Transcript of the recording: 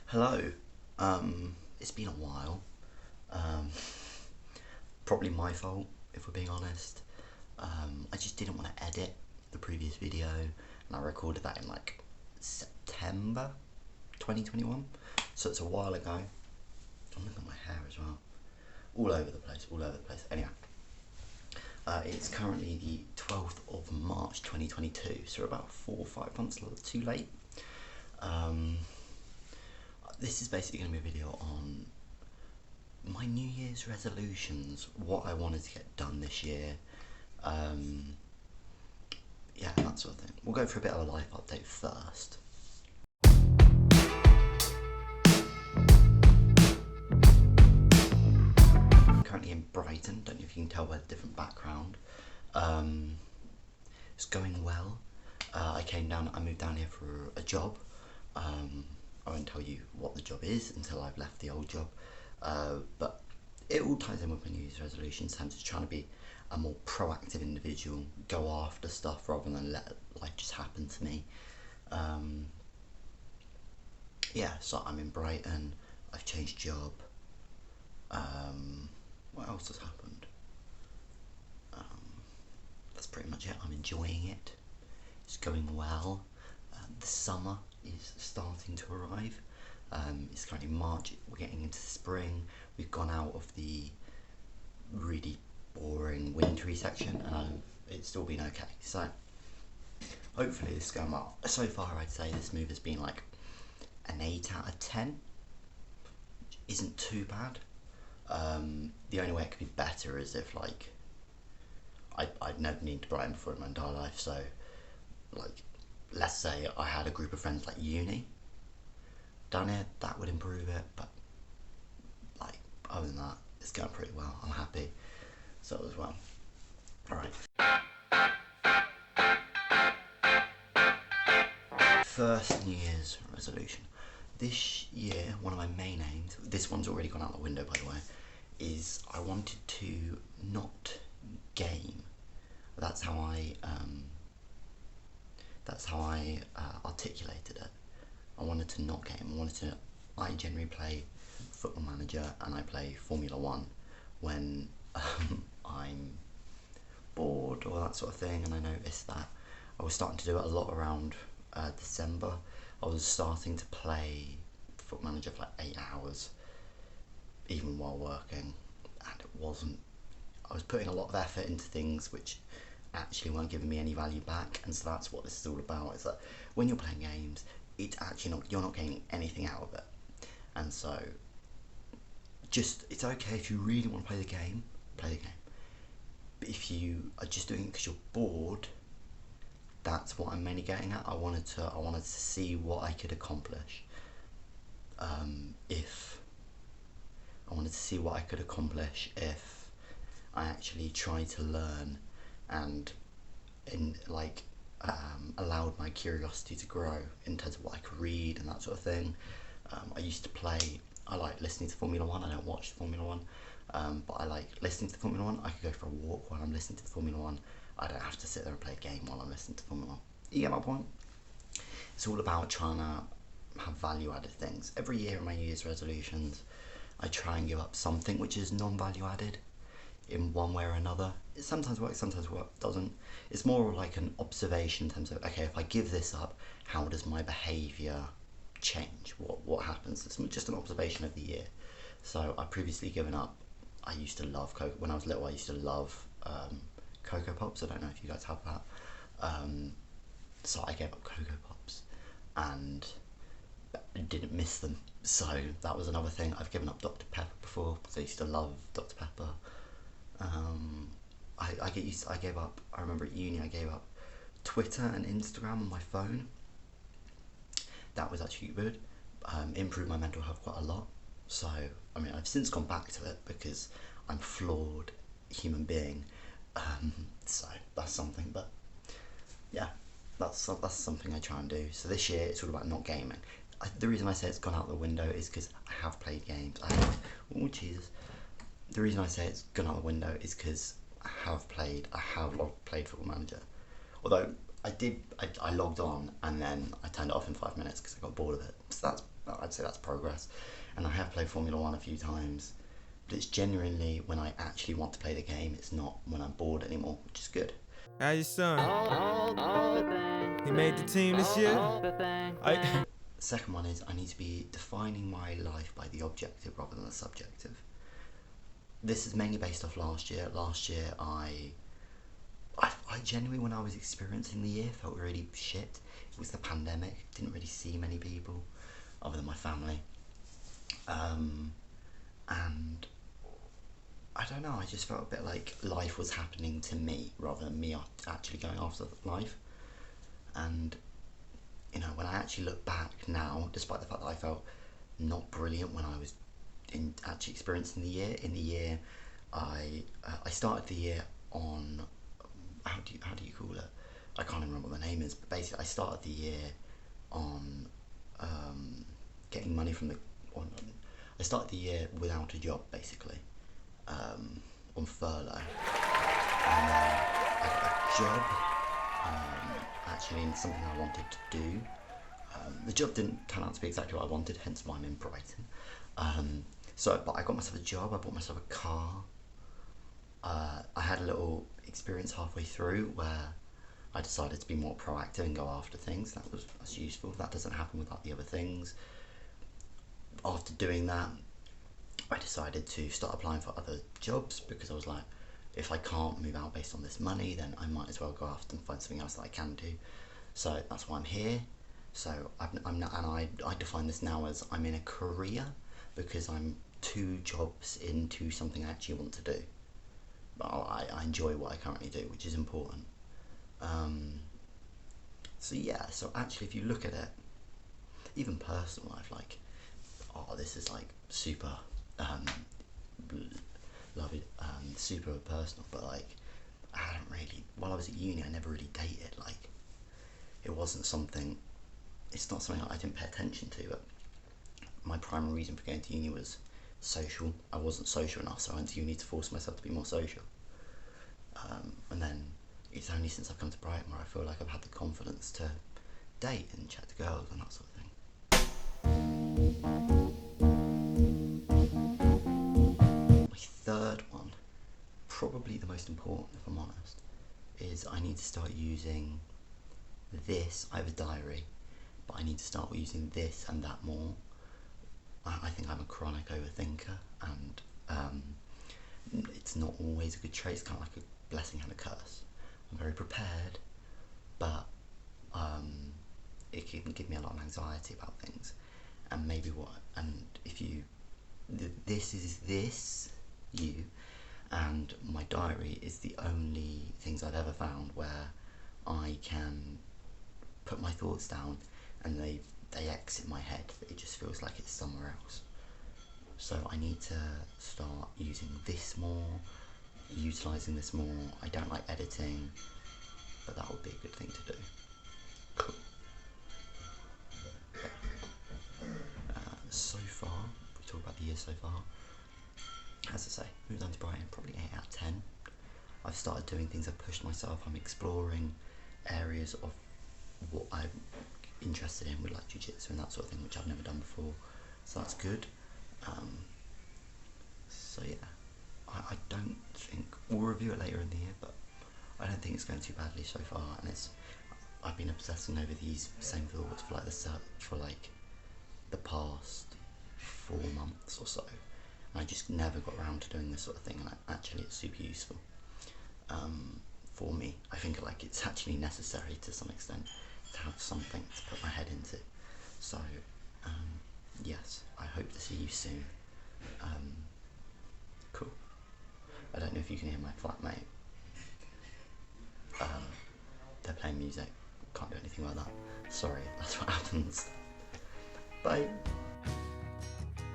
Hello. It's been a while. Um, Probably my fault, if we're being honest. I just didn't want to edit the previous video, and I recorded that in like September 2021. So it's a while ago. I'm looking at my hair as well. All over the place, all over the place. Anyway, it's currently the 12th of March 2022, so we're about 4 or 5 months too late. This is basically going to be a video on my New Year's resolutions, what I wanted to get done this year, yeah, that sort of thing. We'll go for a bit of a life update first. I'm currently in Brighton, don't know if you can tell by the different background. It's going well. I moved down here for a job. I won't tell you what the job is until I've left the old job, but it all ties in with my New Year's resolutions in terms of trying to be a more proactive individual, go after stuff rather than let life just happen to me. Yeah, so I'm in Brighton, I've changed job. What else has happened? That's pretty much it. I'm enjoying it. It's going well. The summer is starting to arrive. It's currently March, we're getting into spring. We've gone out of the really boring wintry section, and it's still been okay. So hopefully this is going well. So far I'd say this move has been like an 8 out of 10, which isn't too bad. The only way it could be better is if like I'd never been to Brighton before in my entire life, so like let's say I had a group of friends like uni down here, that would improve it, but like other than that, it's going pretty well. I'm happy. So as well. Alright. First New Year's resolution. This year, one of my main aims, this one's already gone out the window by the way, is I wanted to not game. That's how I articulated it. I wanted to not game. I generally play Football Manager and I play Formula 1 when I'm bored or that sort of thing, and I noticed that I was starting to do it a lot around December. I was starting to play Football Manager for like 8 hours, even while working, and I was putting a lot of effort into things which actually weren't giving me any value back, and so that's what this is all about, is that when you're playing games, it's actually you're not getting anything out of it. And so it's okay if you really want to play the game, play the game. But if you are just doing it because you're bored, that's what I'm mainly getting at. I wanted to see what I could accomplish. If I actually tried to learn and allowed my curiosity to grow in terms of what I could read and that sort of thing. I like listening to Formula 1. I don't watch Formula 1, but I like listening to Formula 1. I could go for a walk while I'm listening to the Formula 1. I don't have to sit there and play a game while I'm listening to Formula 1. You get my point? It's all about trying to have value added things. Every year in my New Year's resolutions, I try and give up something which is non-value added in one way or another. It sometimes works, sometimes doesn't. It's more like an observation in terms of, okay, if I give this up, how does my behaviour change? What happens? It's just an observation of the year. So I've previously given up. I used to love Cocoa. When I was little, I used to love Cocoa Pops. I don't know if you guys have that. So I gave up Cocoa Pops and didn't miss them. So that was another thing. I've given up Dr. Pepper before because I used to love Dr. Pepper. I gave up, I remember at uni I gave up Twitter and Instagram on my phone. That was actually good. Improved my mental health quite a lot. So, I mean, I've since gone back to it because I'm a flawed human being. So that's something, but yeah, that's something I try and do. So this year it's all about not gaming. The reason I say it's gone out the window is because I have played games. Oh Jesus. The reason I say it's gone out the window is because I have played Football Manager. Although I logged on and then I turned it off in 5 minutes because I got bored of it. So I'd say that's progress. And I have played Formula 1 a few times, but it's genuinely when I actually want to play the game. It's not when I'm bored anymore, which is good. How your son? He made the team this year? Second one is I need to be defining my life by the objective rather than the subjective. This is mainly based off last year. Last year, I genuinely, when I was experiencing the year, felt really shit. It was the pandemic. Didn't really see many people other than my family. And I don't know, I just felt a bit like life was happening to me rather than me actually going after life. And you know, when I actually look back now, despite the fact that I felt not brilliant when I was actually experiencing the year, I started the year on, how do you call it? I can't even remember what the name is, but basically I started the year on getting money from I started the year without a job, basically, on furlough, and then I got a job, actually in something I wanted to do. The job didn't turn out to be exactly what I wanted, hence why I'm in Brighton. But I got myself a job, I bought myself a car. I had a little experience halfway through where I decided to be more proactive and go after things. That's useful. That doesn't happen without the other things. After doing that, I decided to start applying for other jobs because I was like, if I can't move out based on this money, then I might as well go after and find something else that I can do. So that's why I'm here. So I'm not, and I define this now as I'm in a career because I'm 2 jobs into something I actually want to do. But I enjoy what I currently do, which is important. So actually, if you look at it, even personal life, like, this is like super super personal, but like, I hadn't really, while I was at uni, I never really dated. Like, it's not something I didn't pay attention to, but my primary reason for going to uni was social. I wasn't social enough, so I went to uni to force myself to be more social. And then it's only since I've come to Brighton where I feel like I've had the confidence to date and chat to girls and that sort of thing. My third one, probably the most important if I'm honest, is I need to start using this. I have a diary, but I need to start using this and that more. I think I'm a chronic overthinker, and it's not always a good trait. It's kind of like a blessing and a curse. I'm very prepared, but it can give me a lot of anxiety about things. And if you, this is you, and my diary is the only things I've ever found where I can put my thoughts down and they exit my head. It just feels like it's somewhere else. So I need to start using this more, utilising this more. I don't like editing, but that would be a good thing to do. Cool. So far, if we talk about the year so far, as I say, moved on to Brighton, probably 8 out of 10. I've started doing things, I've pushed myself, I'm exploring areas of what I'm interested in with like jiu-jitsu and that sort of thing, which I've never done before, so that's good. So yeah, I don't think, we'll review it later in the year, but I don't think it's going too badly so far, and I've been obsessing over these same thoughts for like the past 4 months or so, and I just never got around to doing this sort of thing, and actually it's super useful for me. I think like it's actually necessary to some extent to have something to put my head into. So yes, I hope to see you soon. Cool. I don't know if you can hear my flatmate. They're playing music. Can't do anything like that. Sorry, that's what happens. Bye.